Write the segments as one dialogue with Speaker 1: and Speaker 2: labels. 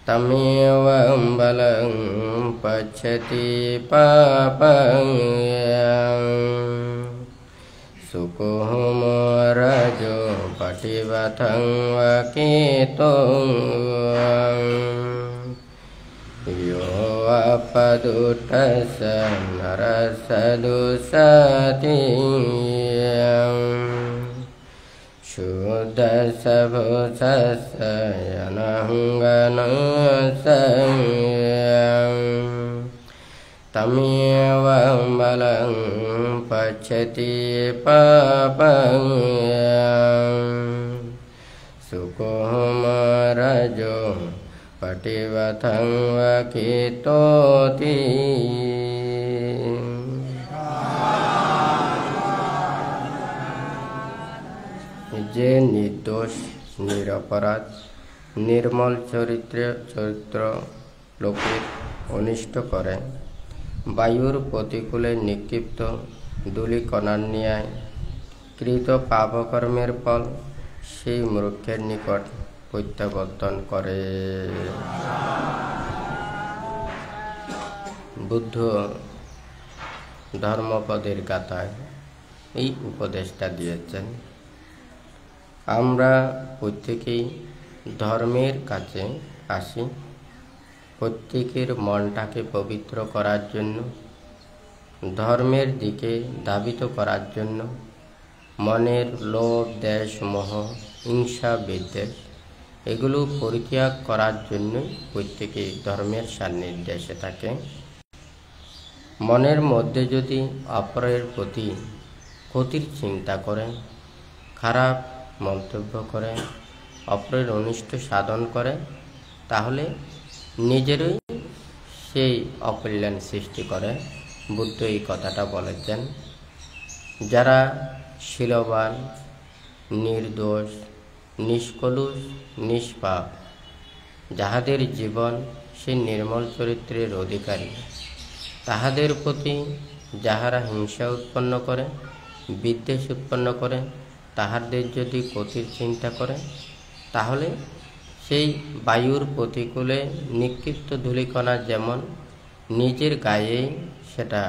Speaker 1: तमेव बलं पश्यति पापं सुकुमो रजो पटिवतं वकेतुं यो अपदुटस नरसदुसति शुद्धसभुसयनहङ्गनसं तमेव बलं पश्यति पापं सुकुमारजो पटिवतं वकेतोति। যে নির্দোষ নিরপরাধ নির্মল চরিত্র লোকের অনিষ্ট করে, বায়ুর প্রতিকূলে নিক্ষিপ্ত ধূলিকণার ন্যায় কৃত পাপকর্মের ফল সেই মূর্খের নিকট প্রত্যাবর্তন করে। বুদ্ধ ধর্মপদের গাথায় এই উপদেশটা দিয়েছেন। আমরা প্রত্যেকেই ধর্মের কাছে আসি প্রত্যেকের মনটাকে পবিত্র করার জন্য, ধর্মের দিকে ধাবিত করার জন্য। মনের লোভ, দ্বেষ, মোহ, হিংসা, বিদ্বেষ এগুলো পরিত্যাগ করার জন্য প্রত্যেকেই ধর্মের সান্নিধ্যে এসে থাকে। মনের মধ্যে যদি অপরের প্রতি ক্ষতির চিন্তা করে, খারাপ মন্তব্য করে, অপরের অনিষ্ট সাধন করে, তাহলে নিজেরই সেই অকল্যাণ সৃষ্টি করে। বুদ্ধ এই কথাটা বলেছেন। যারা শীলবান, নির্দোষ, নিষ্কলুষ, নিষ্পাপ, যাহাদের জীবন সে নির্মল চরিত্রের অধিকারী, তাহাদের প্রতি যাহারা হিংসা উৎপন্ন করে, বিদ্বেষ উৎপন্ন করে, তাহাদের যদি ক্ষতির চিন্তা করে, তাহলে সেই বায়ুর প্রতিকূলে নিক্ষিপ্ত ধূলিকণা যেমন নিজের গায়ে সেটা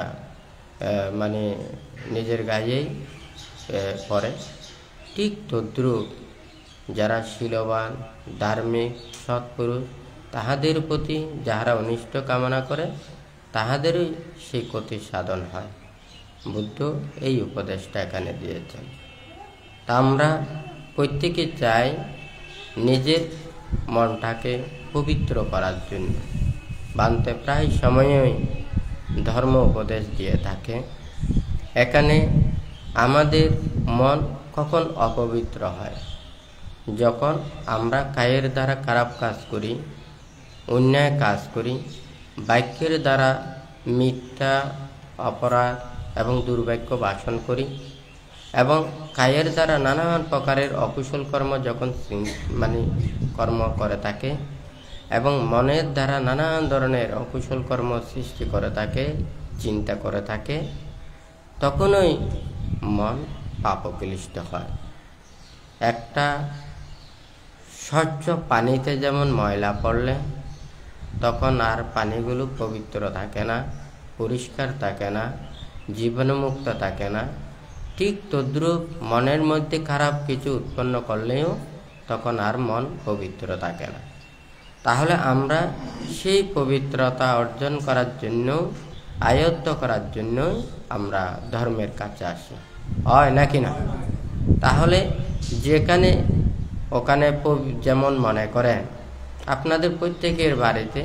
Speaker 1: নিজের গায়েই পড়ে, ঠিক তদ্রূপ যারা শীলবান, ধার্মিক, সৎপুরুষ, তাহাদের প্রতি যাহারা অনিষ্ট কামনা করে, তাহাদেরই সেই ক্ষতির সাধন হয়। বুদ্ধ এই উপদেশটা এখানে দিয়েছেন। তা আমরা প্রত্যেকে চাই নিজের মনটাকে পবিত্র করার জন্য। বান্তে প্রায় সময়ই ধর্ম উপদেশ দিয়ে থাকে। এখানে আমাদের মন কখন অপবিত্র হয়? যখন আমরা কায়ের দ্বারা খারাপ কাজ করি, অন্যায় কাজ করি, বাক্যের দ্বারা মিথ্যা, অপরাধ এবং দুর্ভাগ্য ভাষণ করি, এবং কায়ের দ্বারা নানান প্রকারের অকুশল কর্ম যখন কর্ম করে থাকে, এবং মনের দ্বারা নানান ধরনের অকুশল কর্ম সৃষ্টি করে থাকে, চিন্তা করে থাকে, তখনই মন পাপক্লিষ্ট হয়। একটা স্বচ্ছ পানিতে যেমন ময়লা পড়লে তখন আর পানিগুলো পবিত্র থাকে না, পরিষ্কার থাকে না, জীবাণুমুক্ত থাকে না, ঠিক তদ্রূপ মনের মধ্যে খারাপ কিছু উৎপন্ন করলেও তখন আর মন পবিত্র থাকে না। তাহলে আমরা সেই পবিত্রতা অর্জন করার জন্য, আয়ত্ত করার জন্য আমরা ধর্মের কাছে আসি, হয় নাকি না? তাহলে যেখানে ওখানে যেমন মনে করেন আপনাদের প্রত্যেকের বাড়িতে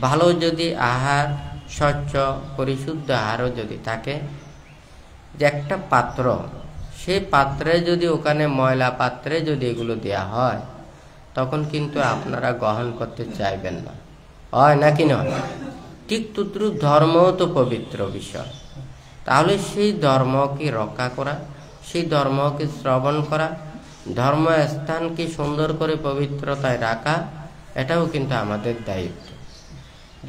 Speaker 1: ভালো যদি আহার, স্বচ্ছ পরিশুদ্ধ আহারও যদি থাকে, যে একটা পাত্র, সেই পাত্রে যদি ওখানে ময়লা পাত্রে যদি এগুলো দেয়া হয়, তখন কিন্তু আপনারা গ্রহণ করতে চাইবেন না, হয় নাকি নয়? ঠিক তদ্রূপ ধর্মও তো পবিত্র বিষয়। তাহলে সেই ধর্মকে রক্ষা করা, সেই ধর্মকে শ্রবণ করা, ধর্মস্থানকে সুন্দর করে পবিত্রতায় রাখা, এটাও কিন্তু আমাদের দায়িত্ব।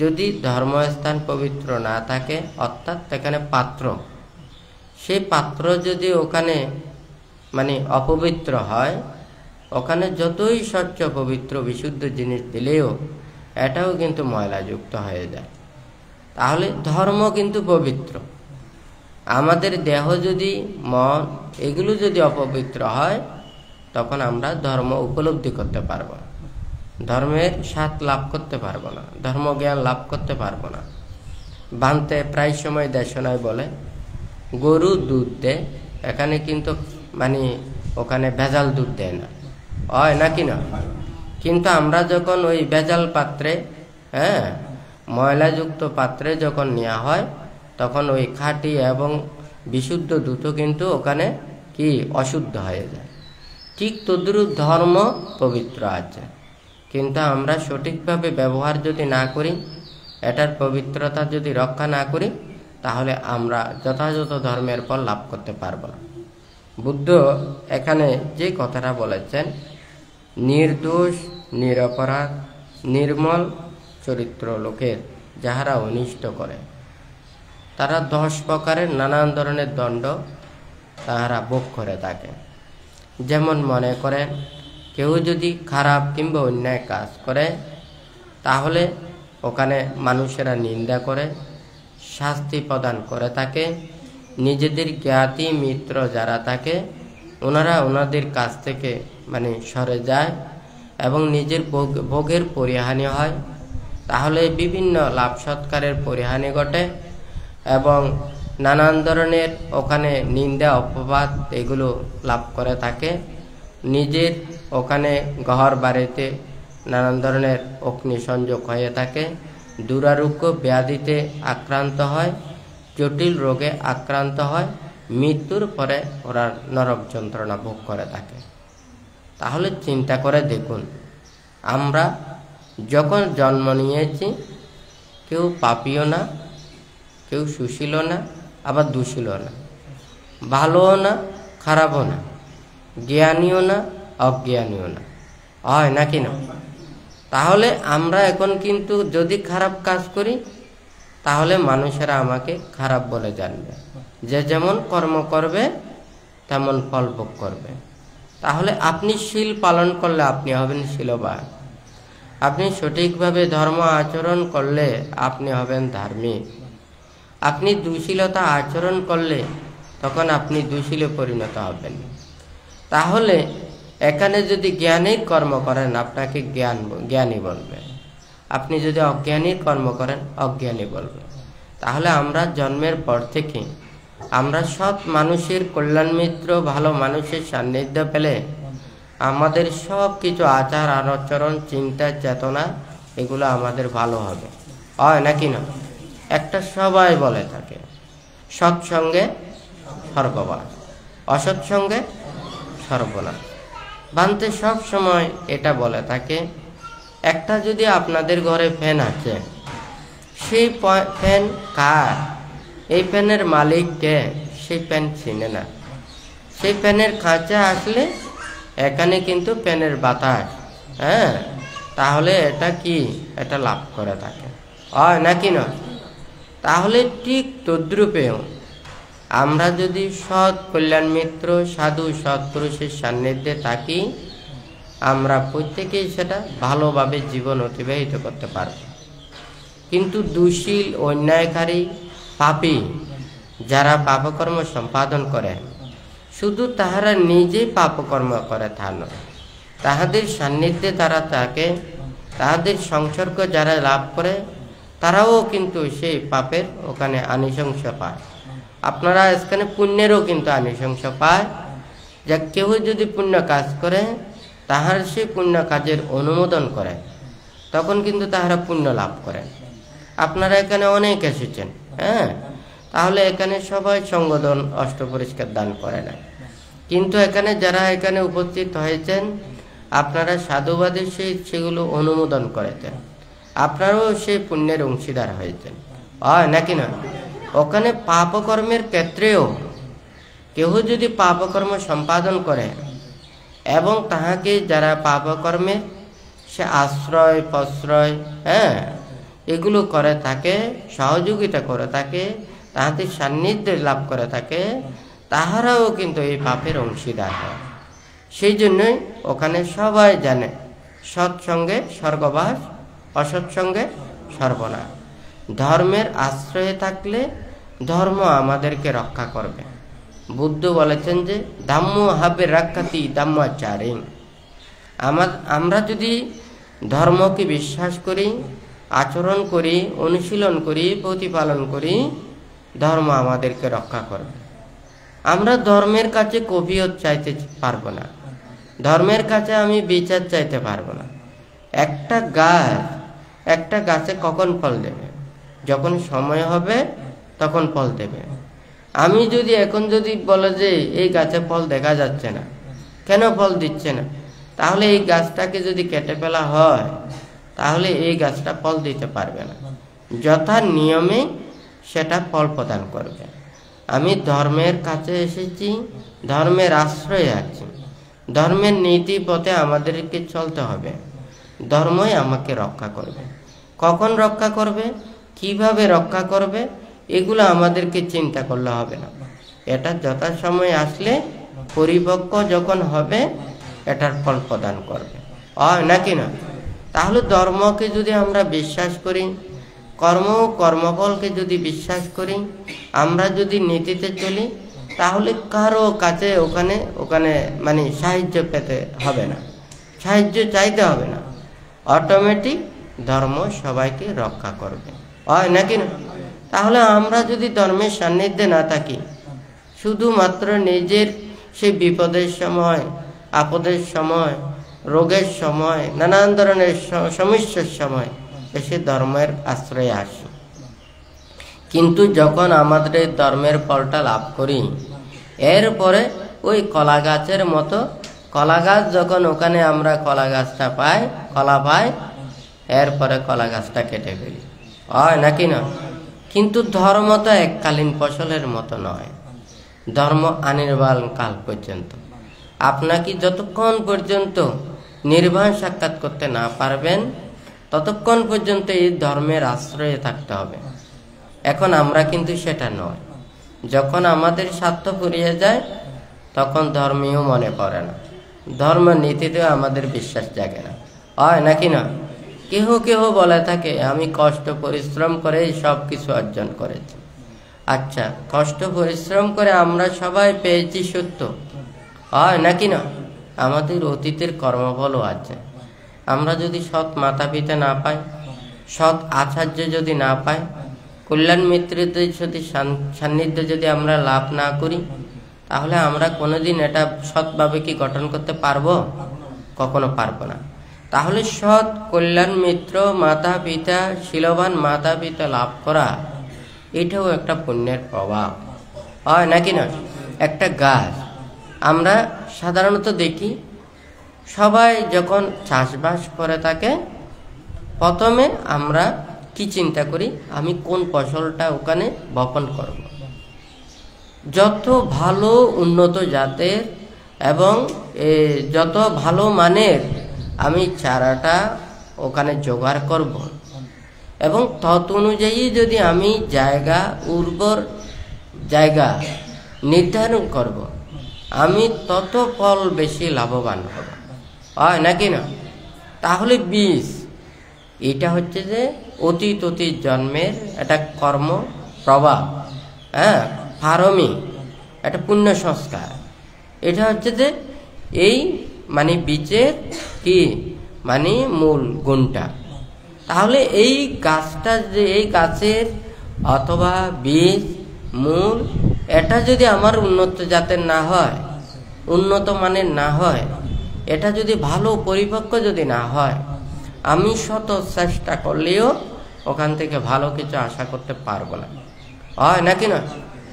Speaker 1: যদি ধর্মস্থান পবিত্র না থাকে, অর্থাৎ এখানে পাত্র, সেই পাত্র যদি ওখানে মানে অপবিত্র হয়, ওখানে যতই স্বচ্ছ পবিত্র বিশুদ্ধ জিনিস দিলেও এটাও কিন্তু ময়লাযুক্ত হয়ে যায়। তাহলে ধর্ম কিন্তু পবিত্র। আমাদের দেহ যদি, মন, এগুলো যদি অপবিত্র হয়, তখন আমরা ধর্ম উপলব্ধি করতে পারবো না, ধর্মের স্বাদ লাভ করতে পারবো না, ধর্মজ্ঞান লাভ করতে পারবো না। বানতে প্রায় সময় দেশনায় বলে গরু দুধ দেয়, এখানে কিন্তু মানে ওখানে ভেজাল দুধ দেয় না, হয় নাকি না? কিন্তু আমরা যখন ওই ভেজাল পাত্রে, ময়লাযুক্ত পাত্রে যখন নেওয়া হয়, তখন ওই খাঁটি এবং বিশুদ্ধ দুধও কিন্তু ওখানে কি অশুদ্ধ হয়ে যায়। ঠিক তদ্রূপ ধর্ম পবিত্র আছে, কিন্তু আমরা সঠিকভাবে ব্যবহার যদি না করি, এটার পবিত্রতা যদি রক্ষা না করি, তাহলে আমরা যথাযথ ধর্মের ফল লাভ করতে পারব না। বুদ্ধ এখানে যে কথাটা বলেছেন, নির্দোষ নিরপরাধ নির্মল চরিত্র লোকের যাহারা অনিষ্ট করে, তারা 10 প্রকারের নানান ধরনের দণ্ড তাহারা ভোগ করে থাকে। যেমন মনে করেন, কেউ যদি খারাপ কিংবা অন্যায় কাজ করে, তাহলে ওখানে মানুষেরা নিন্দা করে, শাস্তি প্রদান করে থাকে। নিজেদের জ্ঞাতি মিত্র যারা থাকে, ওনারা ওনাদের কাছ থেকে মানে সরে যায় এবং নিজের ভোগের পরিহানি হয়। তাহলে বিভিন্ন লাভ সৎকারের পরিহানি ঘটে এবং নানান ধরনের ওখানে নিন্দা অপবাদ এগুলো লাভ করে থাকে। নিজের ওখানে ঘর বাড়িতে নানান ধরনের অগ্নিসংযোগ হয়ে থাকে, দুরারোগ্য ব্যাধিতে আক্রান্ত হয়, জটিল রোগে আক্রান্ত হয়, মৃত্যুর পরে ওরা নরক যন্ত্রণা ভোগ করে থাকে। তাহলে চিন্তা করে দেখুন, আমরা যখন জন্ম নিয়েছি, কেউ পাপীও না, কেউ সুশীল না, আবার দুশীল না, ভালোও না খারাপও না, জ্ঞানীও না অজ্ঞানীও না, হয় নাকি না? তাহলে আমরা এখন কিন্তু যদি খারাপ কাজ করি, তাহলে মানুষেরা আমাকে খারাপ বলে জানবে। যে যেমন কর্ম করবে তেমন ফল ভোগ করবে। তাহলে আপনি শীল পালন করলে আপনি হবেন শীলবান, আপনি সঠিকভাবে ধর্ম আচরণ করলে আপনি হবেন ধার্মিক, আপনি দুশীলতা আচরণ করলে তখন আপনি দুশীলে পরিণত হবেন। তাহলে এখানে যদি জ্ঞানের কর্ম করেন, আপনাকে জ্ঞানী বলবে, আপনি যদি অজ্ঞানীর কর্ম করেন অজ্ঞানী বলবে। তাহলে আমরা জন্মের পর থেকে আমরা সৎ মানুষের কল্যাণ মিত্র, ভালো মানুষের সান্নিধ্য পেলে আমাদের সব কিছু আচার আচরণ, চিন্তা, চেতনা এগুলো আমাদের ভালো হবে, হয় নাকি না? একটা সবাই বলে থাকে, সৎসঙ্গে স্বর্গবাস, অসৎসঙ্গে সর্বনাশ। বানতে সব সময় এটা বলে থাকে, একটা যদি আপনাদের ঘরে ফ্যান আছে, সেই ফ্যান কার, এই ফ্যানের মালিক কে, সেই ফ্যান চিনে না। সেই ফ্যানের খাঁচা আসলে এখানে কিন্তু ফ্যানের বাতাস, তাহলে এটা কি, এটা লাভ করে থাকে, হয় নাকি না? তাহলে ঠিক তদ্রূপেও আমরা যদি সৎ কল্যাণ মিত্র সাধু সৎপুরুষের সান্নিধ্যে থাকি, আমরা প্রত্যেকেই সেটা ভালোভাবে জীবন অতিবাহিত করতে পারব। কিন্তু দুশীল, অন্যায়কারী, পাপী যারা পাপকর্ম সম্পাদন করে, শুধু তাহারা নিজে পাপকর্ম করে তা নয়, তাহাদের সান্নিধ্যে তারা থাকে, তাহাদের সংসর্গ যারা লাভ করে, তারাও কিন্তু সেই পাপের ওখানে আনিশংস পায়। আপনারা এখানে পুণ্যেরও কিন্তু আনিশংস পায়। যে কেউ যদি পুণ্য কাজ করে, তাহার সেই পুণ্য কাজের অনুমোদন করে, তখন কিন্তু তাহারা পুণ্য লাভ করে। আপনারা এখানে অনেক এসেছেন, তাহলে এখানে সবাই সঙ্গদান অষ্টপরিষ্কার দান করে না, কিন্তু এখানে যারা এখানে উপস্থিত হয়েছেন, আপনারা সাধুবাদের সেগুলো অনুমোদন করেছেন, আপনারাও সেই পুণ্যের অংশীদার হয়েছেন, হয় নাকি না? ওখানে পাপকর্মের ক্ষেত্রেও কেউ যদি পাপকর্ম সম্পাদন করে এবং তাহাকে যারা পাপকর্মে সে আশ্রয় প্রশ্রয় এগুলো করে থাকে, সহযোগিতা করে থাকে, তাহাদের সান্নিধ্য লাভ করে থাকে, তাহারাও কিন্তু এই পাপের অংশীদার হয়। সেই জন্যই ওখানে সবাই জানে সৎসঙ্গে স্বর্গবাস, অসৎসঙ্গে সর্বনাশ। ধর্মের আশ্রয়ে থাকলে ধর্ম আমাদেরকে রক্ষা করবে। বুদ্ধ বলেছেন যে ধাম্ম হাবে রাক্ষাতি ধাম্মাচারিং। আমরা যদি ধর্মকে বিশ্বাস করি, আচরণ করি, অনুশীলন করি, প্রতিপালন করি, ধর্ম আমাদেরকে রক্ষা করবে। আমরা ধর্মের কাছে কবিয়ত চাইতে পারবো না, ধর্মের কাছে আমি বিচার চাইতে পারবো না। একটা গাছে কখন ফল দেবে? যখন সময় হবে তখন ফল দেবে। আমি যদি এখন বলে যে এই গাছে ফল দেখা যাচ্ছে না, কেন ফল দিচ্ছে না, তাহলে এই গাছটাকে যদি কেটে ফেলা হয় তাহলে এই গাছটা ফল দিতে পারবে না। যথা নিয়মে সেটা ফল প্রদান করবে। আমি ধর্মের কাছে এসেছি, ধর্মের আশ্রয়ে আছি, ধর্মের নীতি পথে আমাদেরকে চলতে হবে। ধর্মই আমাকে রক্ষা করবে। কখন রক্ষা করবে, কিভাবে রক্ষা করবে, এগুলো আমাদেরকে চিন্তা করলে হবে না। এটা যথাসময় আসলে, পরিপক্ক যখন হবে, এটার ফল প্রদান করবে, নাকি না? তাহলে ধর্মকে যদি আমরা বিশ্বাস করি, কর্মফলকে যদি বিশ্বাস করি, আমরা যদি নীতিতে চলি, তাহলে কারো কাছে ওখানে মানে সাহায্য পেতে হবে না, সাহায্য চাইতে হবে না। অটোমেটিক ধর্ম সবাইকে রক্ষা করবে, নাকি না? তাহলে আমরা যদি ধর্মের সান্নিধ্যে না থাকি, শুধুমাত্র নিজের সেই বিপদের সময়, আপদের সময়, রোগের সময়, নানান ধরনের সমস্যার সময় এসে ধর্মের আশ্রয়ে আসি, কিন্তু যখন আমাদের ধর্মের ফলটা লাভ করি, এরপরে ওই কলা গাছের মতো, কলা গাছ যখন ওখানে আমরা কলা গাছটা পাই, কলা পাই, এরপরে কলা গাছটা কেটে ফেলি, নাকি না? কিন্তু ধর্ম তো এককালীন ফসলের মতো নয়। ধর্ম অনির্বাণ কাল পর্যন্ত। আপনাকে যতক্ষণ পর্যন্ত নির্বাণ সাক্ষাৎ করতে না পারবেন, ততক্ষণ পর্যন্ত এই ধর্মের আশ্রয়ে থাকতে হবে। এখন আমরা কিন্তু সেটা নয়। যখন আমাদের স্বার্থ ফুরিয়ে যায়, তখন ধর্মীয় মনে পড়ে না, ধর্ম নীতিতেও আমাদের বিশ্বাস জাগে না, নাকি না? কেহ বলে থাকে আমি কষ্ট পরিশ্রম করে সব কিছু অর্জন করেছি। আচ্ছা, কষ্ট পরিশ্রম করে আমরা সবাই পেয়েছি সত্য, নাকি না? আমাদের অতীতের কর্মফলও আছে। আমরা যদি সৎ মাতা পিতা না পাই, সৎ আচার্য যদি না পাই, কল্যাণ মিত্রদের যদি সান্নিধ্য যদি আমরা লাভ না করি, তাহলে আমরা কোনোদিন এটা সৎভাবে কি গঠন করতে পারবো? কখনো পারবো না। তাহলে সৎ কল্যাণ মিত্র, মাতা পিতা, শীলবান মাতা পিতা লাভ করা, এটাও একটা পুণ্যের প্রভাব, নাকি না? একটা গাছ আমরা সাধারণত দেখি, সবাই যখন চাষবাস করে থাকে, প্রথমে আমরা কি চিন্তা করি, আমি কোন ফসলটা ওখানে বপন করব। যত ভালো উন্নত জাতের এবং যত ভালো মানের আমি চারাটা ওখানে জোগাড় করব, এবং তত অনুযায়ী যদি আমি উর্বর জায়গা নির্ধারণ করব, আমি তত ফল বেশি লাভবান হব, নাকি না? তাহলে বীজ, এটা হচ্ছে যে অতীত জন্মের একটা কর্ম প্রভাব, ফারমি, একটা পুণ্য সংস্কার। এটা হচ্ছে যে এই মানে বীজের কি মানে মূল গুণটা। তাহলে এই গাছটা, যে এই গাছের অথবা বীজ মূল, এটা যদি আমার উন্নত জাতের না হয়, উন্নত মানের না হয়, এটা যদি ভালো পরিপক্ক যদি না হয়, আমি শত চেষ্টা করলেও ওখান থেকে ভালো কিছু আশা করতে পারবো না, নাকি না?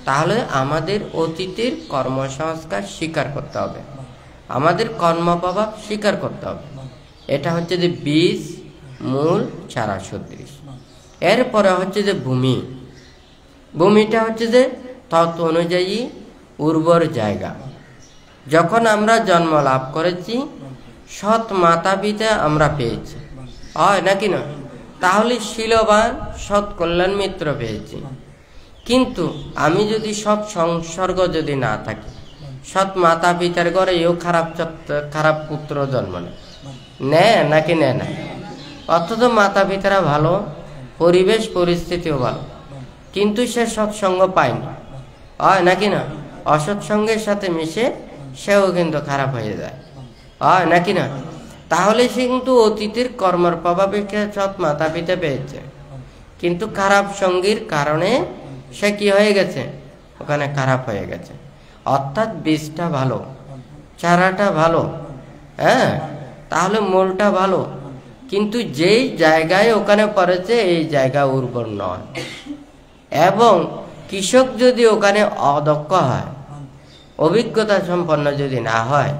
Speaker 1: তাহলে আমাদের অতীতের কর্মসংস্কার স্বীকার করতে হবে, আমাদের কর্মপ্রভাব স্বীকার করতে হবে। এটা হচ্ছে যে বীজ, মূল, চারা সদৃশ। এরপরে হচ্ছে যে ভূমিটা হচ্ছে যে তত অনুযায়ী উর্বর জায়গা। যখন আমরা জন্ম লাভ করেছি, সৎ মাতা পিতা আমরা পেয়েছি, নাকি না? তাহলে শীলবান সৎ কল্যাণ মিত্র পেয়েছি। কিন্তু আমি যদি সৎ সংসর্গ যদি না থাকি, সৎ মাতা পিতার ঘরে এও খারাপ পুত্র জন্ম নেয় নাকি নেয় না? অথচ মাতা পিতারা ভালো, পরিবেশ পরিস্থিতিও ভালো, কিন্তু সে সৎসঙ্গ পায়নি, হয় নাকি না? অসৎসঙ্গের সাথে মিশে সেও কিন্তু খারাপ হয়ে যায়, হয় নাকি না? তাহলে সে কিন্তু অতীতের কর্মের প্রভাবে সৎ মাতা পিতা পেয়েছে, কিন্তু খারাপ সঙ্গীর কারণে সে কি হয়ে গেছে? ওখানে খারাপ হয়ে গেছে। অর্থাৎ বীজটা ভালো, চারাটা ভালো, হ্যাঁ, তাহলে মূলটা ভালো, কিন্তু যেই জায়গায় ওখানে পড়েছে এই জায়গা উর্বর নয়। এবং কৃষক যদি ওখানে অদক্ষ হয়, অভিজ্ঞতা সম্পন্ন যদি না হয়,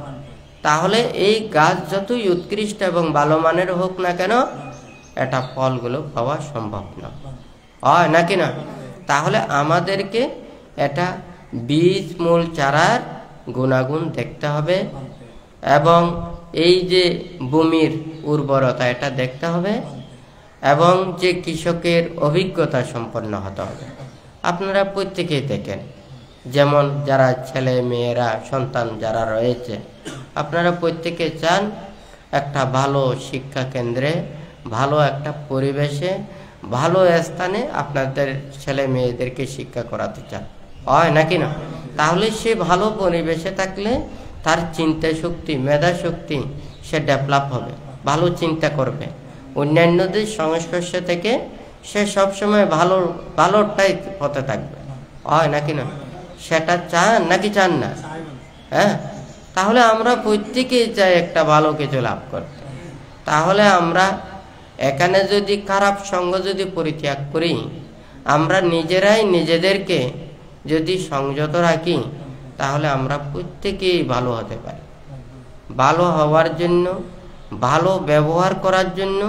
Speaker 1: তাহলে এই গাছ যতই উৎকৃষ্ট এবং ভালো মানের হোক না কেন, এটা ফলগুলো পাওয়া সম্ভব না, হয় নাকি না? তাহলে আমাদেরকে এটা বীজ মূল চারার গুণাগুণ দেখতে হবে, এবং এই যে ভূমির উর্বরতা এটা দেখতে হবে, এবং যে কৃষকের অভিজ্ঞতা সম্পন্ন হতে হবে। আপনারা প্রত্যেকেই দেখেন, যেমন যারা ছেলে মেয়েরা সন্তান যারা রয়েছে, আপনারা প্রত্যেকে চান একটা ভালো শিক্ষা কেন্দ্রে, ভালো একটা পরিবেশে, ভালো স্থানে আপনাদের ছেলে মেয়েদেরকে শিক্ষা করাতে চান, হয় নাকি না? তাহলে সে ভালো পরিবেশে থাকলে তার চিন্তা শক্তি, মেধা শক্তি সে ডেভেলপ হবে, ভালো চিন্তা করবে, অন্যান্যদের সংস্পর্শ থেকে সে সবসময় ভালোটাই পথে থাকবে, হয় নাকি না? সেটা চান নাকি চান না? হ্যাঁ, তাহলে আমরা প্রত্যেকেই চাই একটা ভালো কিছু লাভ করতে। তাহলে আমরা এখানে যদি খারাপ সঙ্গ যদি পরিত্যাগ করি, আমরা নিজেরাই নিজেদেরকে যদি সংযত রাখি, তাহলে আমরা প্রত্যেকেই ভালো হতে পারি। ভালো হওয়ার জন্য, ভালো ব্যবহার করার জন্য,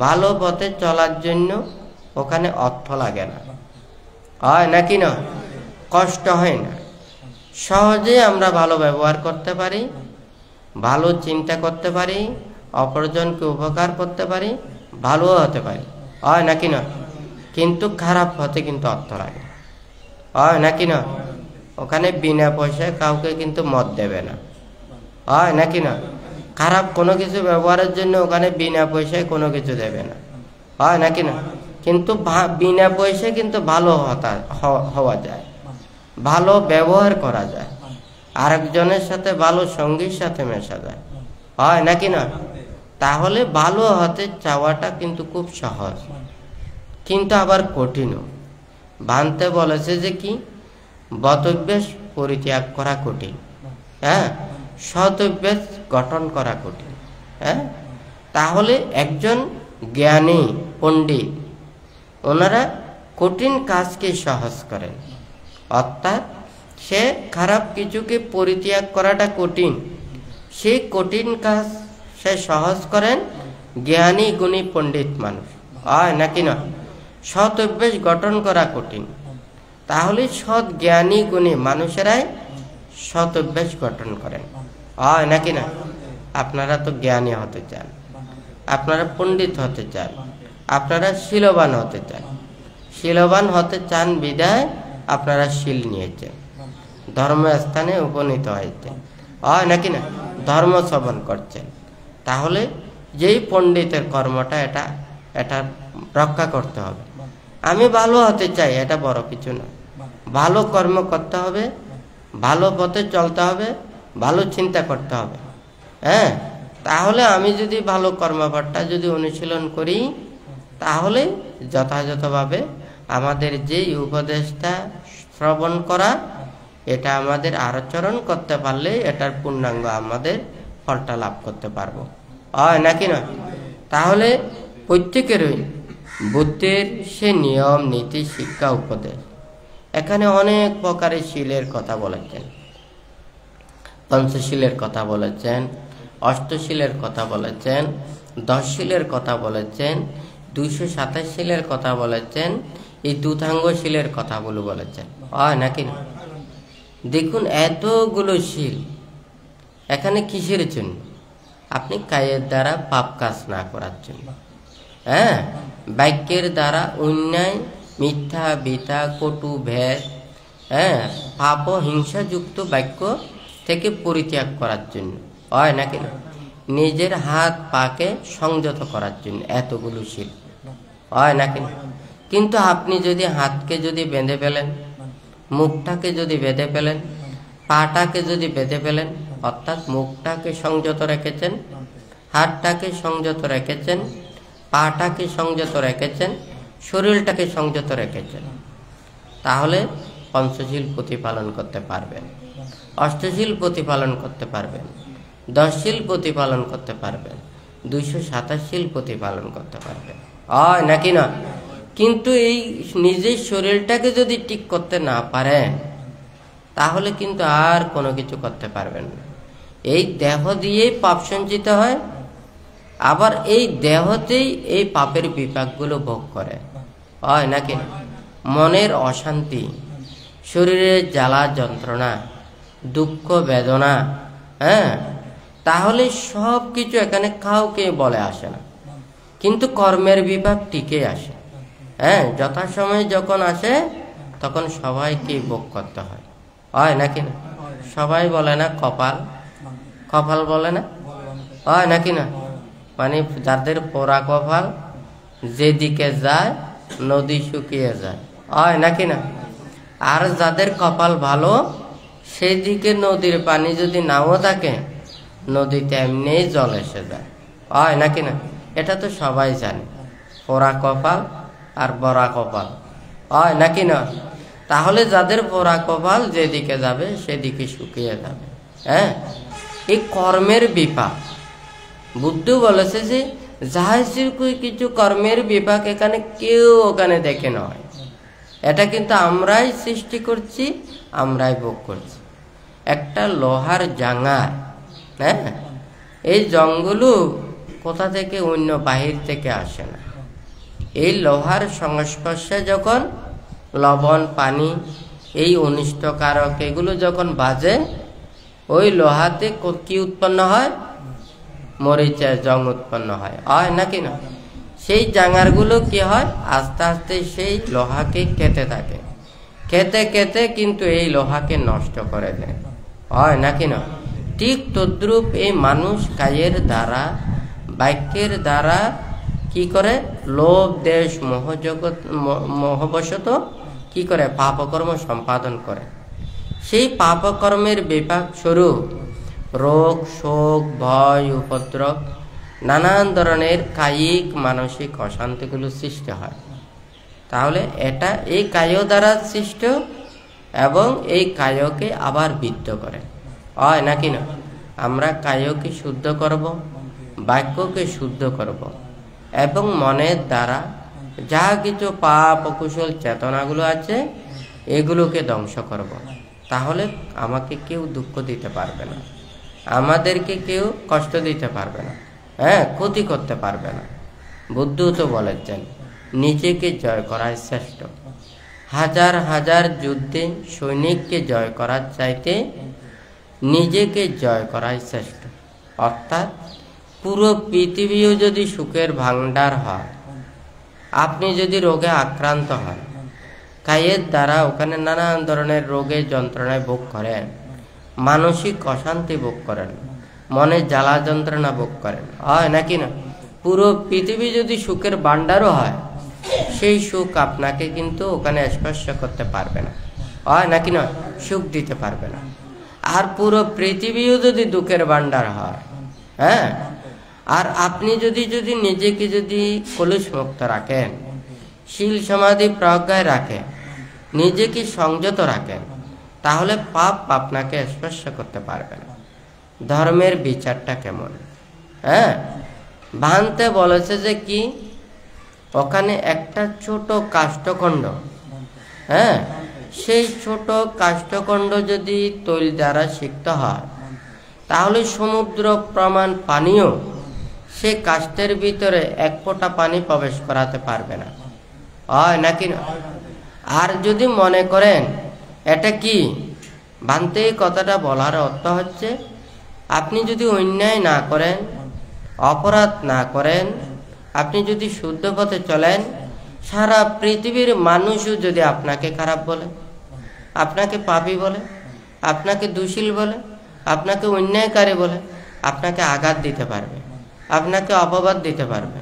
Speaker 1: ভালো পথে চলার জন্য ওখানে অর্থ লাগে না, হয় নাকি না? কষ্ট হয় না, সহজে আমরা ভালো ব্যবহার করতে পারি, ভালো চিন্তা করতে পারি, অপরজনকে উপকার করতে পারি, ভালোও হতে পারি, হয় নাকি না? কিন্তু খারাপ হতে কিন্তু অর্থ লাগে, হয় নাকি না? ওখানে বিনা পয়সায় কাউকে কিন্তু মত দেবে না, হয় নাকি না? খারাপ কোনো কিছু ব্যবহারের জন্য ওখানে বিনা পয়সায় কোনো কিছু দেবে না, হয় নাকি না? কিন্তু বিনা পয়সায় কিন্তু ভালো হওয়া যায়, ভালো ব্যবহার করা যায়, আরেকজনের সাথে ভালো সঙ্গীর সাথে মেশা যায়, হয় নাকি না? তাহলে ভালো হতে চাওয়াটা কিন্তু খুব সহজ, কিন্তু আবার কঠিনও। ভানতে বলেছে যে কি, বদভ্যাস পরিত্যাগ করা কঠিন, হ্যাঁ, সদভ্যাস গঠন করা কঠিন, হ্যাঁ। তাহলে একজন জ্ঞানী পণ্ডিত ওনারা কঠিন কাজকে সহজ করেন, অর্থাৎ সে খারাপ কিছুকে পরিত্যাগ করাটা কঠিন, সেই কঠিন কাজ সে সহজ করেন জ্ঞানী গুণী পণ্ডিত মানুষ, হয় নাকি না? সৎ অভ্যাস গঠন করা কঠিন, তাহলে সৎ জ্ঞানী গুণী মানুষেরাই সৎ অভ্যাস গঠন করেন, হয় নাকি না? আপনারা তো জ্ঞানী হতে চান, আপনারা পণ্ডিত হতে চান, আপনারা শীলবান হতে চান, শীলবান হতে চান বিধায় আপনারা শীল নিয়েছেন, ধর্মস্থানে উপনীত হয়েছেন, হয় নাকি না? ধর্ম শ্রবণ করছেন। তাহলে যেই পণ্ডিতের কর্মটা এটা রক্ষা করতে হবে। আমি ভালো হতে চাই, এটা বড় কিছু না, ভালো কর্ম করতে হবে, ভালো পথে চলতে হবে, ভালো চিন্তা করতে হবে, হ্যাঁ। তাহলে আমি যদি ভালো কর্মপাঠটা যদি অনুশীলন করি, তাহলে যথাযথভাবে আমাদের যেই উপদেশটা শ্রবণ করা, এটা আমাদের আচরণ করতে পারলে এটার পূর্ণাঙ্গ আমাদের ফলটা লাভ করতে পারবো, হয় নাকি না? তাহলে প্রত্যেকেরই বুদ্ধের সে নিয়ম নীতি শিক্ষা উপদেশ, এখানে অনেক প্রকারের শীলের কথা বলেছেন, পঞ্চশীলের কথা বলেছেন, অষ্টশীলের কথা বলেছেন, 10 শীলের কথা বলেছেন, 227 শীলের কথা বলেছেন, এই দুধাঙ্গ শীলের কথাগুলো বলেছেন, হয় নাকি না? দেখুন এতগুলো শীল এখানে কিসের জন্য? আপনি কায়ের দ্বারা পাপ কাজ না করার জন্য, হ্যাঁ, বাক্যের দ্বারা অন্যায় মিথ্যা বিতা কটু ভেদ, পাপ হিংসাযুক্ত বাক্য থেকে পরিত্যাগ করার জন্য, হয় নাকি না? নিজের হাত পাকে সংযত করার জন্য এতগুলো শিল্প, হয় নাকি না? কিন্তু আপনি যদি হাতকে যদি বেঁধে ফেলেন, মুখটাকে যদি বেঁধে ফেলেন, পাটাকে যদি বেঁধে ফেলেন, অর্থাৎ মুখটাকে সংযত রেখেছেন, হাতটাকে সংযত রেখেছেন, পাটাকে সংযত রেখেছেন, শরীরটাকে সংযত রেখেছেন, তাহলে পঞ্চশীল প্রতিপালন করতে পারবেন, অষ্টশীল প্রতিপালন করতে পারবেন, 10 শীল প্রতিপালন করতে পারবেন, 227 শীল প্রতিপালন করতে পারবেন, হয় নাকি না? কিন্তু এই নিজের শরীরটাকে যদি ঠিক করতে না পারেন, তাহলে কিন্তু আর কোনো কিছু করতে পারবেন না। এই দেহ দিয়েই পাপ সঞ্চিত হয়, আবার এই দেহতেই এই পাপের বিপাকগুলো ভোগ করে, হয় নাকি না? মনের অশান্তি, শরীরের জ্বালা যন্ত্রণা, দুঃখ বেদনা, তাহলে সব কিছু এখানে কাউকে বলে আসে না, কিন্তু কর্মের বিপাক টিকে আসে। যথাসময়ে যখন আসে তখন সবাইকে ভোগ করতে হয়, হয় নাকি না? সবাই বলে না কপাল, কপাল বলে না, হয় নাকি না? মানে যাদের পোড়া কপাল, যেদিকে যায় নদী শুকিয়ে যায়, হয় নাকি না? আর যাদের কপাল ভালো, সেদিকে নদীর পানি যদি নাও থাকে, নদীতে এমনি জল এসে যায়, হয় নাকি না? এটা তো সবাই জানে, পোড়া কপাল আর বড়া কপাল, হয় নাকি না? তাহলে যাদের পোড়া কপাল যেদিকে যাবে সেদিকে শুকিয়ে যাবে। এই কর্মের বিপাক, বুদ্ধ বলেছে যে যাহার কিছু কর্মের বিপাক এখানে কেউ ওখানে দেখে নয়, এটা কিন্তু আমরাই সৃষ্টি করছি, আমরাই ভোগ করছি। একটা লোহার জাঙ্গার, এই জঙ্গলও কোথা থেকে অন্য বাহির থেকে আসে না। এই লোহার সংস্পর্শে যখন লবণ পানি এই অনিষ্টকারক এগুলো যখন বাজে, ওই লোহাতে কি উৎপন্ন হয়? মরিচের জং উৎপন্ন হয়, হয় নাকি না? সেই জাঙ্গারগুলো কি হয়? আস্তে আস্তে সেই লোহাকে কেটে থাকে, খেতে খেতে কিন্তু এই লোহাকে নষ্ট করে দেয়, হয় নাকি না? ঠিক তদ্রূপ এই মানুষ কায়ের দ্বারা, বাক্যের দ্বারা কি করে? লোভ দেশ মোহজগৎ মোহবশত কি করে? পাপকর্ম সম্পাদন করে। সেই পাপকর্মের বিপাক স্বরূপ রোগ শোক ভয় উপদ্রব নানান ধরনের কায়িক মানসিক অশান্তিগুলো সৃষ্টি হয়। তাহলে এটা এই কায় দ্বারা সৃষ্ট, এবং এই কায়কে আবার বিদ্ধ করে, হয় নাকি না? আমরা কায়কে শুদ্ধ করব, বাক্যকে শুদ্ধ করব, এবং মনের দ্বারা যা কিছু পাপ অকুশল চেতনাগুলো আছে এগুলোকে ধ্বংস করব। তাহলে আমাকে কেউ দুঃখ দিতে পারবে না, আমাদেরকে কেউ কষ্ট দিতে পারবে না, ক্ষতি করতে পারবে না। বুদ্ধ তো বলেছেন নিজেকে জয় করাই শ্রেষ্ঠ। হাজার হাজার যুদ্ধে সৈনিককে জয় করার চাইতে নিজেকে জয় করাই শ্রেষ্ঠ। অর্থাৎ পুরো পৃথিবীও যদি সুখের ভাণ্ডার হয়, আপনি যদি রোগে আক্রান্ত হন, কায়ের দ্বারা ওখানে নানান ধরনের রোগে যন্ত্রণায় ভোগ করেন, মানসিক অশান্তি ভোগ করেন, মনে জ্বালা যন্ত্রণা ভোগ করেন, হয় নাকি না? পুরো পৃথিবী যদি সুখের ভাণ্ডারও হয়, সেই সুখ আপনাকে কিন্তু ওখানে স্পর্শ করতে পারবে না, হয় নাকি না? সুখ দিতে পারবে না। আর পুরো পৃথিবীও যদি দুঃখের ভাণ্ডার হয়, আর আপনি যদি নিজেকে যদি কলুষ মুক্ত রাখেন, শীল সমাধি প্রজ্ঞায় রাখেন, নিজেকে সংযত রাখেন, তাহলে পাপ আপনাকে স্পর্শ করতে পারবে না। ধর্মের বিচারটা কেমন? ভান্তে বলেছে যে কি, ওখানে একটা ছোট কাষ্ঠখণ্ড, সেই ছোট কাষ্ঠখণ্ড যদি তৈল দ্বারা সিক্ত হয়, তাহলে সমুদ্র প্রমাণ পানিও সে কাষ্ঠের ভিতরে এক ফোঁটা পানি প্রবেশ করাতে পারবে না, হয় নাকি না? আর যদি মনে করেন এটা কি ভান্তে, এই কথাটা বলার অর্থ হচ্ছে আপনি যদি অন্যায় না করেন, অপরাধ না করেন, আপনি যদি শুদ্ধ পথে চলেন, সারা পৃথিবীর মানুষও যদি আপনাকে খারাপ বলে, আপনাকে পাপী বলে, আপনাকে দোষী বলে, আপনাকে অন্যায়কারী বলে, আপনাকে আঘাত দিতে পারবে, আপনাকে অপবাদ দিতে পারবে,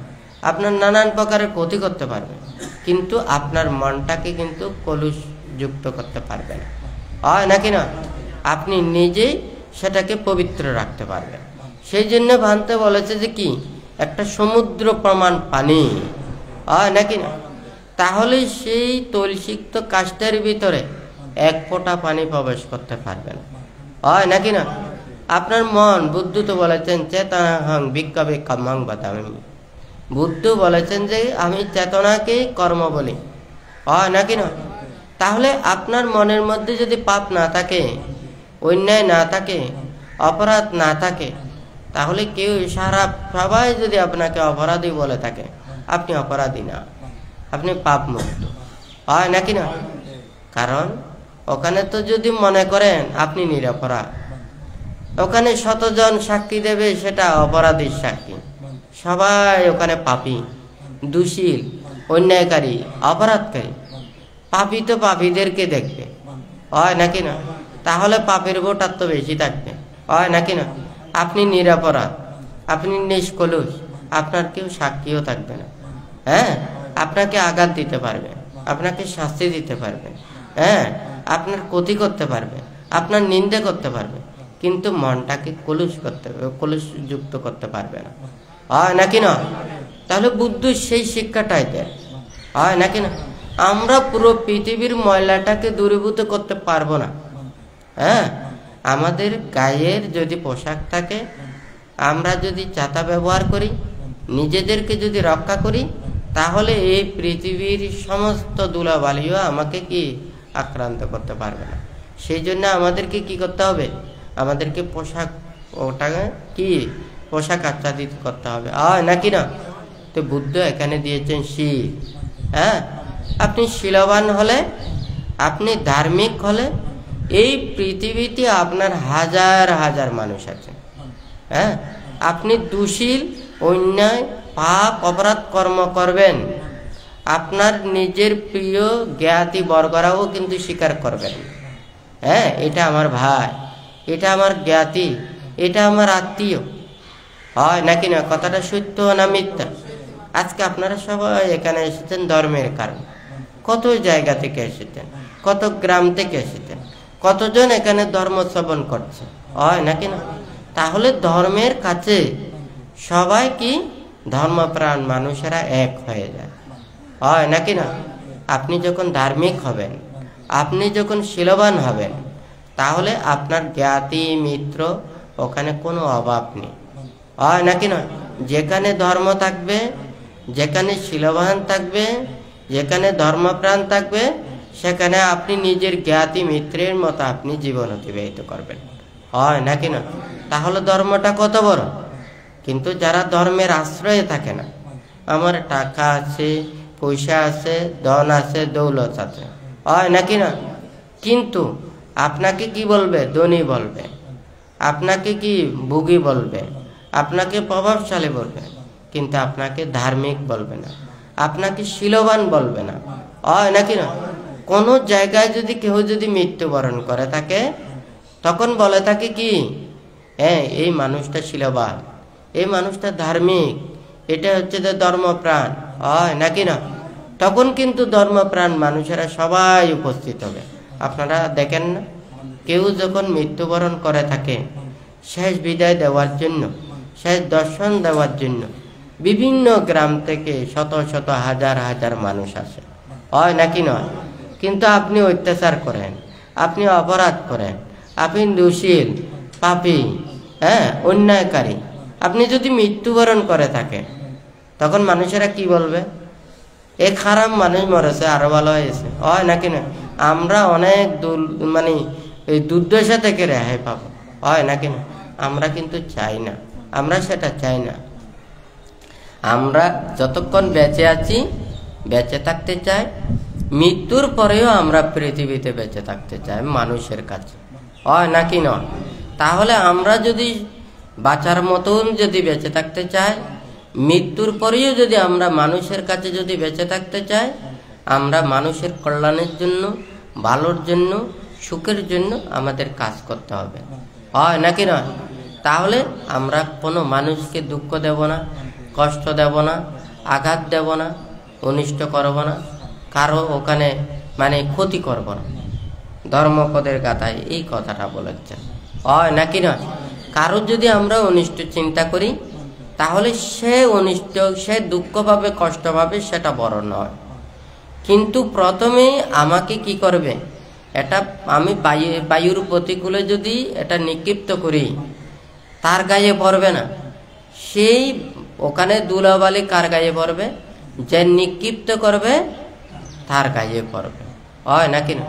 Speaker 1: আপনার নানান প্রকারের ক্ষতি করতে পারবে, কিন্তু আপনার মনটাকে কিন্তু কলুষযুক্ত করতে পারবে না, হয় নাকি না? আপনি নিজেই সেটাকে পবিত্র রাখতে পারবেন। সেই জন্য ভান্তে বলেছে যে কি, একটা সমুদ্র প্রমাণ পানি, হয় নাকি না? তাহলে সেই তৈলসিক্ত কাষ্ঠের ভিতরে এক ফোঁটা পানি প্রবেশ করতে পারবে না, হয় নাকি না? আপনার মন, বুদ্ধ তো বলেছেন চেতনাহং বিক্ষোভে কাম্যং বাদামি। বুদ্ধ বলেছেন যে আমি চেতনাকেই কর্ম বলি, হয় নাকি না? তাহলে আপনার মনের মধ্যে যদি পাপ না থাকে, অন্যায় না থাকে, অপরাধ না থাকে, তাহলে কেউ সবাই যদি আপনাকে অপরাধী বলে থাকে, আপনি অপরাধী না, আপনি পাপ মুক্ত, হয় নাকি না? কারণ ওখানে তো যদি মনে করেন আপনি নিরপরাধ, ওখানে শতজন সাক্ষী দেবে, সেটা অপরাধীর সাক্ষী, সবাই ওখানে পাপী, দোষী, অন্যায়কারী, অপরাধকারী। পাপী তো পাপীদেরকে দেখবে, হয় নাকি না? তাহলে পাপের ভোটার তো বেশি থাকবে, হয় নাকি না? আপনি নিরপরাধ, আপনি নিষ্কলুষ, আপনার কেউ সাক্ষীও থাকবে না। হ্যাঁ, আপনাকে আঘাত দিতে পারবে, আপনাকে শাস্তি দিতে পারবে, হ্যাঁ, আপনার ক্ষতি করতে পারবে, আপনার নিন্দে করতে পারবে, কিন্তু মনটাকে কলুষযুক্ত করতে পারবে না, হয় নাকি না? তাহলে বুদ্ধ সেই শিক্ষাটাই দেয়, হয় নাকি না? আমরা পুরো পৃথিবীর ময়লাটাকে দূরীভূত করতে পারবো না। হ্যাঁ, আমাদের গায়ের যদি পোশাক থাকে, আমরা যদি ছাতা ব্যবহার করি, নিজেদেরকে যদি রক্ষা করি, তাহলে এই পৃথিবীর সমস্ত ধুলাবালিও আমাকে কি আক্রান্ত করতে পারবে না। সেই জন্য আমাদেরকে কি করতে হবে? আমাদেরকে পোশাক, ওটাকে কি পোশাক আচ্ছাদিত করতে হবে, নাকি না? তো বুদ্ধ এখানে দিয়েছেন শীল। হ্যাঁ, আপনি শীলবান হলে, আপনি ধার্মিক হলে, এই পৃথিবীতে আপনার হাজার হাজার মানুষ আছে। হ্যাঁ, আপনি দুশীল, অন্যায়, পাপ, অপরাধ কর্ম করবেন, আপনার নিজের প্রিয় জ্ঞাতি বর্গরাও কিন্তু স্বীকার করবেন। হ্যাঁ, এটা আমার ভাই, এটা আমার জ্ঞাতি, এটা আমার আত্মীয়, হয় নাকি না? কথাটা সত্য না মিথ্যা? আজকে আপনারা সবাই এখানে এসেছেন ধর্মের কারণে, কত জায়গা থেকে এসেছেন, কত গ্রাম থেকে এসেছেন, কতজন এখানে ধর্ম শ্রবণ করছে, হয় নাকি না? তাহলে ধর্মের কাছে সবাই কি ধর্মপ্রাণ মানুষেরা এক হয়ে যায়, হয় নাকি না? আপনি যখন ধার্মিক হবেন, আপনি যখন শীলবান হবেন, তাহলে আপনার জ্ঞাতি মিত্র ওখানে কোনো অভাব নেই, হয় নাকি না? যেখানে ধর্ম থাকবে, যেখানে শীলবান থাকবে, যেখানে ধর্মপ্রাণ থাকবে, সেখানে আপনি নিজের জ্ঞাতি মিত্রের মতো আপনি জীবন অতিবাহিত করবেন, হয় নাকি না? তাহলে ধর্মটা কত বড়। কিন্তু যারা ধর্মের আশ্রয়ে থাকে না, আমার টাকা আছে, পয়সা আছে, ধন আছে, দৌলত আছে, হয় নাকি না? কিন্তু আপনাকে কি বলবে? ধনী বলবে, আপনাকে কি ভোগী বলবে, আপনাকে প্রভাবশালী বলবে, কিন্তু আপনাকে ধার্মিক বলবে না, আপনাকে শীলবান বলবে না, হয় নাকি না? কোনো জায়গায় যদি কেউ যদি মৃত্যুবরণ করে থাকে, তখন বলে থাকে কি, হ্যাঁ, এই মানুষটা শীলবান, এই মানুষটা ধার্মিক, এটা হচ্ছে যে ধর্মপ্রাণ, হয় নাকি না? তখন কিন্তু ধর্মপ্রাণ মানুষেরা সবাই উপস্থিত হবে। আপনারা দেখেন না, কেউ যখন মৃত্যুবরণ করে থাকে, শেষ বিদায় দেওয়ার জন্য, শেষ দর্শন দেওয়ার জন্য বিভিন্ন গ্রাম থেকে শত শত হাজার হাজার মানুষ আসে, হয় নাকি নয়? কিন্তু আপনি অত্যাচার করেন, আপনি অপরাধ করেন, আপনি দোষী, পাপী, হ্যাঁ, অন্যায়কারী, আপনি যদি মৃত্যুবরণ করে থাকেন, তখন মানুষেরা কি বলবে? এ খারাপ মানুষ মরেছে, আরো ভালো হয়েছে, হয় নাকি না? আমরা অনেক মানে এই দুর্দশা থেকে রেহাই পাবো, হয় নাকি না? আমরা কিন্তু চাই না, আমরা সেটা চাই না। আমরা যতক্ষণ বেঁচে আছি, বেঁচে থাকতে চাই, মৃত্যুর পরেও আমরা পৃথিবীতে বেঁচে থাকতে চাই মানুষের কাছে, হয় নাকি নয়? তাহলে আমরা যদি বাঁচার মতন যদি বেঁচে থাকতে চাই, মৃত্যুর পরেও যদি আমরা মানুষের কাছে যদি বেঁচে থাকতে চাই, আমরা মানুষের কল্যাণের জন্য, ভালোর জন্য, সুখের জন্য আমাদের কাজ করতে হবে, হয় নাকি নয়? তাহলে আমরা কোনো মানুষকে দুঃখ দেব না, কষ্ট দেব না, আঘাত দেব না, অনিষ্ট করব না, কারো ওখানে ক্ষতি করব না। ধর্মপদের গাথায় এই কথাটা বলেছেন, হয় নাকি নয়? কারো যদি আমরা অনিষ্ট চিন্তা করি, তাহলে সে অনিষ্ট, সে দুঃখ পাবে, কষ্ট পাবে, সেটা বড় নয়। কিন্তু প্রথমে আমাকে কি করবে, এটা আমি বায়ুর প্রতিকূলে যদি এটা নিক্ষিপ্ত করি, তার গায়ে পড়বে না। সেই ওখানে ধুলাবালি কার গায়ে পড়বে? যে নিক্ষিপ্ত করবে তার গায়ে পড়বে, হয় নাকি না?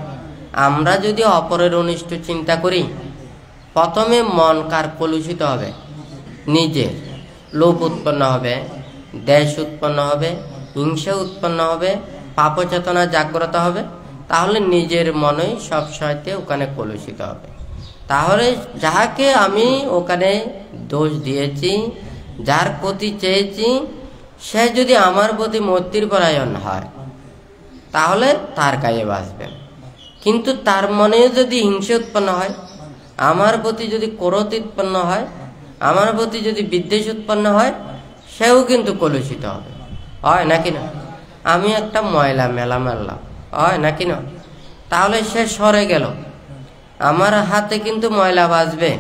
Speaker 1: আমরা যদি অপরের অনিষ্ট চিন্তা করি, প্রথমে মন কার কলুষিত হবে? নিজের। লোভ উৎপন্ন হবে, দ্বেষ উৎপন্ন হবে, হিংসা উৎপন্ন হবে, পাপ চেতনা জাগ্রত হবে। তাহলে নিজের মনই সব সাথে ওখানে কলুষিত হবে। তাহলে যাকে আমি ওখানে দোষ দিয়েছি, যার প্রতি চেয়েছি, সে যদি আমার প্রতি মৈত্রী পরায়ণ হয়, তাহলে তার গায়ে বাঁচবে। কিন্তু তার মনে যদি হিংসা উৎপন্ন হয়, আমার প্রতি যদি ক্রোধ উৎপন্ন হয়, আমার প্রতি যদি বিদ্বেষ উৎপন্ন হয়, সেও কিন্তু কলুষিত হবে, হয় নাকি না? আমি একটা ময়লা মেলা মারলাম, হয় নাকি না? তাহলে সে সরে গেল, আমার হাতে কিন্তু ময়লা বাজবে,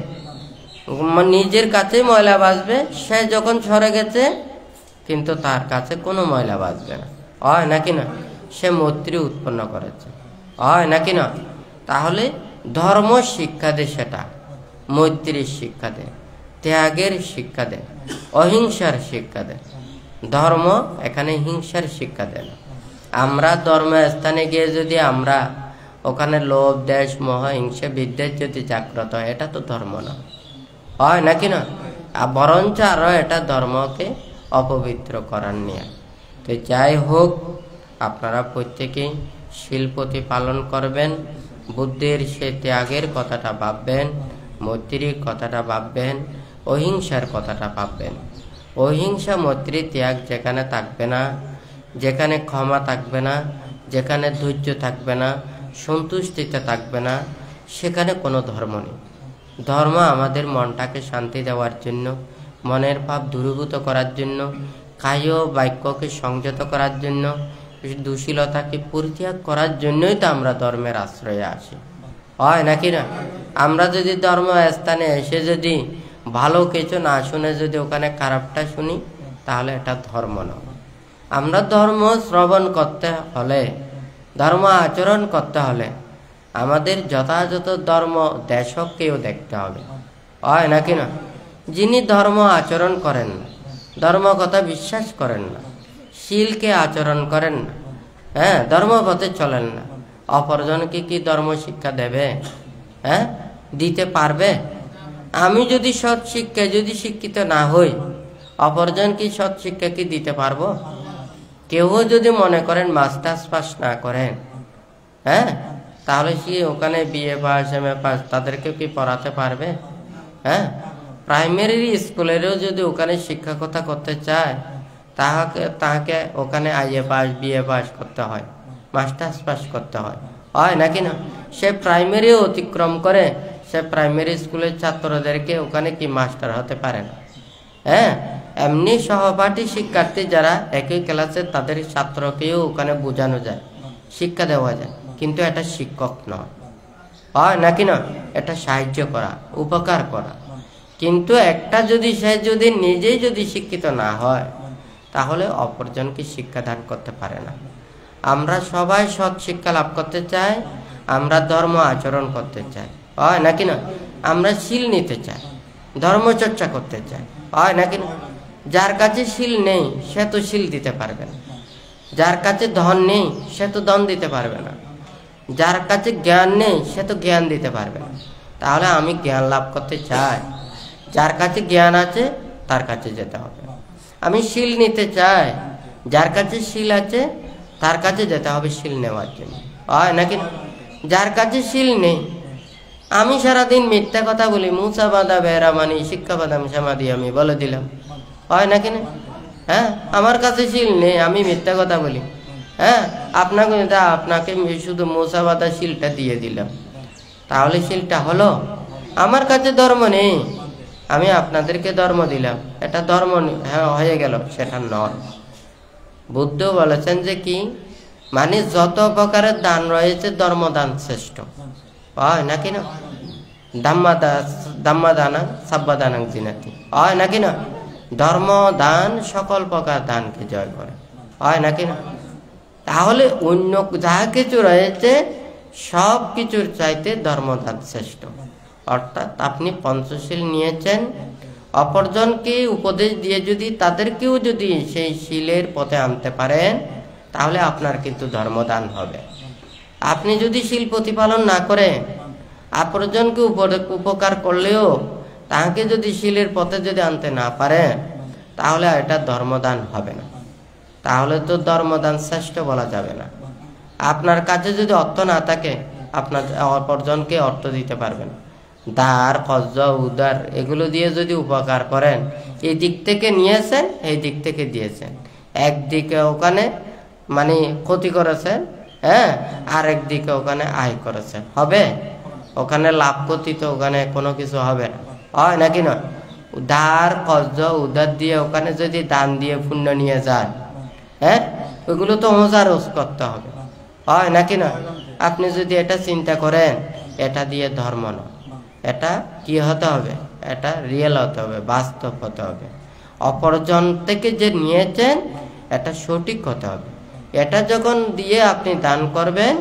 Speaker 1: নিজের কাছে ময়লা বাজবে। সে যখন সরে গেছে, কিন্তু তার কাছে কোনো ময়লা বাজবে না, হয় নাকি না? সে মৈত্রী উৎপন্ন করেছে, হয় নাকি না? তাহলে ধর্ম শিক্ষা দেয়, সেটা মৈত্রীর শিক্ষা দেয়, ত্যাগের শিক্ষা দেয়, অহিংসার শিক্ষা দেয়। ধর্ম এখানে হিংসার শিক্ষা দেয় না। আমরা ধর্মস্থানে গিয়ে যদি আমরা ওখানে লোভ, দ্বেষ, মোহ, হিংসা, বিদ্বেষ যদি জাগ্রত হয়, এটা তো ধর্ম না, হয় নাকি না? বরঞ্চ আরো এটা ধর্মকে অপবিত্র করার নিয়ে। তো যাই হোক, আপনারা প্রত্যেকেই শীল প্রতিপালন করবেন, বুদ্ধির সে ত্যাগের কথাটা ভাববেন, মৈত্রীর কথাটা ভাববেন, অহিংসার কথাটা ভাববেন। অহিংসা, মৈত্রী, ত্যাগ যেখানে থাকবে না, যেখানে ক্ষমা থাকবে না, যেখানে ধৈর্য থাকবে না, সন্তুষ্টিতে থাকবে না, সেখানে কোনো ধর্ম নেই। ধর্ম আমাদের মনটাকে শান্তি দেওয়ার জন্য, মনের ভাব দূরীভূত করার জন্য, কায় বাক্যকে সংযত করার জন্য, দুশীলতাকে পরিত্যাগ করার জন্যই তো আমরা ধর্মের আশ্রয়ে আসি, হয় নাকি না? আমরা যদি ধর্ম স্থানে এসে যদি ভালো কিছু না শুনে যদি ওখানে খারাপটা শুনি, তাহলে এটা ধর্ম নয়। আমরা ধর্ম শ্রবণ করতে হলে, ধর্ম আচরণ করতে হলে আমাদের যথাযথ ধর্ম দেশকেও দেখতে হবে, হয় নাকি না? যিনি ধর্ম আচরণ করেন না, ধর্ম কথা বিশ্বাস করেন না, শীলকে আচরণ করেন না, ধর্মপথে চলেন না, অপরজনকে কি ধর্ম শিক্ষা দেবে? দিতে পারবে? আমি যদি সৎ শিক্ষা যদি শিক্ষিত না হই, অপরজন কি সৎ শিক্ষা কি দিতে পারবো? কেউ যদি মনে করেন মাস্টার্স পাস না করেন, তাহলে সে ওখানে বিএ পাস, এমএ পাস, তাদেরকে কি পড়াতে পারবে? প্রাইমারি স্কুলেরও যদি ওখানে শিক্ষকতা করতে চায়, তাকে ওখানে আইএ পাস, বিএ পাস করতে হয়, মাস্টার্স পাস করতে হয়, হয় নাকি না? সে প্রাইমারিও অতিক্রম করে, সে প্রাইমারি স্কুলের ছাত্রদেরকে ওখানে কি মাস্টার হতে পারে না? এমনি সহপাঠী শিক্ষার্থী যারা একই ক্লাসে, তাদের ছাত্রকেও ওখানে বোঝানো যায়, শিক্ষা দেওয়া যায়, কিন্তু এটা শিক্ষক নয়, হয় নাকি না? এটা সাহায্য করা, উপকার করা। কিন্তু একটা যদি সে যদি নিজেই যদি শিক্ষিত না হয়, তাহলে অপরজনকে শিক্ষা দান করতে পারে না। আমরা সবাই সৎ শিক্ষা লাভ করতে চাই, আমরা ধর্ম আচরণ করতে চাই, হয় নাকি না? আমরা শীল নিতে চাই, ধর্মচর্চা করতে চাই, হয় নাকি না? যার কাছে শীল নেই, সে তো শীল দিতে পারবে না। যার কাছে ধন নেই, সে তো ধন দিতে পারবে না। যার কাছে জ্ঞান নেই, সে তো জ্ঞান দিতে পারবে না। তাহলে আমি জ্ঞান লাভ করতে চাই, যার কাছে জ্ঞান আছে তার কাছে যেতে হবে। আমি শীল নিতে চাই, যার কাছে শীল আছে তার কাছে যেতে হবে শীল নেওয়ার জন্য, হয় নাকি? যার কাছে শীল নেই, আমি সারাদিন মিথ্যা কথা বলি, মুসা বাদা বেহরা মানি, শিক্ষা বাদাম সমাধি আমি বলে দিলাম, হয় নাকি না? হ্যাঁ, আমার কাছে শিল নেই, আমি মিথ্যা কথা বলি। হ্যাঁ, আপনাকে শুধু মোছা বাঁধা শিলটা দিয়ে দিলাম, তাহলে শিলটা হলো? আমার কাছে ধর্ম নেই, আমি আপনাদেরকে ধর্ম দিলাম, এটা ধর্ম হয়ে গেল? সেটা নয়। বুদ্ধ বলেছেন যে কি, মানে যত প্রকারের দান রয়েছে ধর্মদান শ্রেষ্ঠ, হয় নাকি না? দাম্মাদানাং সাব্বাদানাং জিনাতি, হয় নাকি না? ধর্ম দান সকল প্রকার দানকে জয় করে, হয় নাকি না? তাহলে অন্য যা কিছু রয়েছে সব কিছুর চাইতে ধর্মদান শ্রেষ্ঠ। অর্থাৎ আপনি পঞ্চশীল নিয়েছেন, অপরজনকে উপদেশ দিয়ে যদি তাদেরকেও যদি সেই শীলের পথে আনতে পারেন, তাহলে আপনার কিন্তু ধর্মদান হবে। আপনি যদি শীল প্রতিপালন না করে অপরজনকে উপকার করলেও তাকে যদি শীলের পথে যদি আনতে না পারেন, তাহলে এটা ধর্মদান হবে না। তাহলে তো ধর্মদান শ্রেষ্ঠ বলা যাবে না। আপনার কাছে যদি অর্থ না থাকে, আপনার অপরজনকে অর্থ দিতে পারবেন। দার, কজ্জ, উদার এগুলো দিয়ে যদি উপকার করেন, এই দিক থেকে নিয়েছেন, এই দিক থেকে দিয়েছেন, একদিকে ওখানে মানে ক্ষতি করেছেন, হ্যাঁ, আর একদিকে ওখানে আয় করেছেন, হবে? ওখানে লাভ ক্ষতি তো ওখানে কোনো কিছু হবে না, হয় নাকি না? দার, কজ্জ, উদার দিয়ে ওখানে যদি দান দিয়ে পুণ্য নিয়ে যান, হ্যাঁ, ওইগুলো তো মোজারোজ করতে হবে, হয় নাকি না? আপনি যদি এটা চিন্তা করেন, এটা দিয়ে ধর্ম না, এটা কি হতে হবে? এটা রিয়েল হতে হবে, বাস্তব হতে হবে। অপরজন থেকে যে নিয়েছেন এটা সঠিক হতে হবে। এটা যখন দিয়ে আপনি দান করবেন,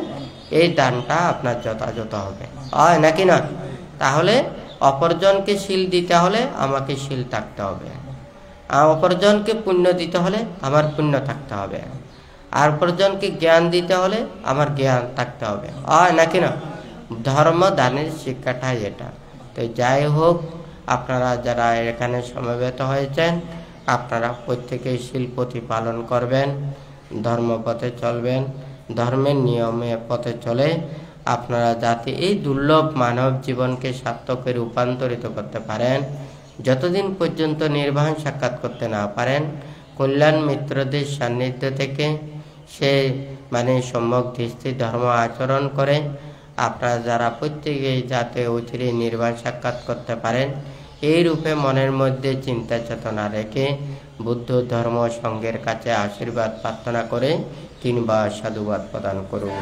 Speaker 1: এই দানটা আপনার যথাযথ হবে, হয় নাকি না? তাহলে অপরজনকে শীল দিতে হলে আমাকে শীল থাকতে হবে, আর অপরজনকে পুণ্য দিতে হলে আমার পুণ্য থাকতে হবে, আর অপরজনকে জ্ঞান দিতে হলে আমার জ্ঞান থাকতে হবে, হয় নাকি না? ধর্ম দানের শিক্ষাটাই এটা। তো যাই হোক, আপনারা যারা এখানে সমবেত হয়েছেন, আপনারা প্রত্যেকেই শীল প্রতিপালন করবেন, ধর্মপথে চলবেন, ধর্মের নিয়মে পথে চলে আপনারা যাতে এই দুর্লভ মানব জীবনকে সার্থকে রূপান্তরিত করতে পারেন। যতদিন পর্যন্ত নির্বাণ সাক্ষাৎ করতে না পারেন, কল্যাণ মিত্রদের সান্নিধ্য থেকে সে মানে সম্যক দৃষ্টি ধর্ম আচরণ করে আপনারা যারা প্রত্যেকেই যাতে অচিরে নির্বাণ সাক্ষাৎ করতে পারেন, এই রূপে মনের মধ্যে চিন্তা চেতনা রেখে বুদ্ধ ধর্ম সংঘের কাছে আশীর্বাদ প্রার্থনা করে 3 বার সাধুবাদ প্রদান করুন।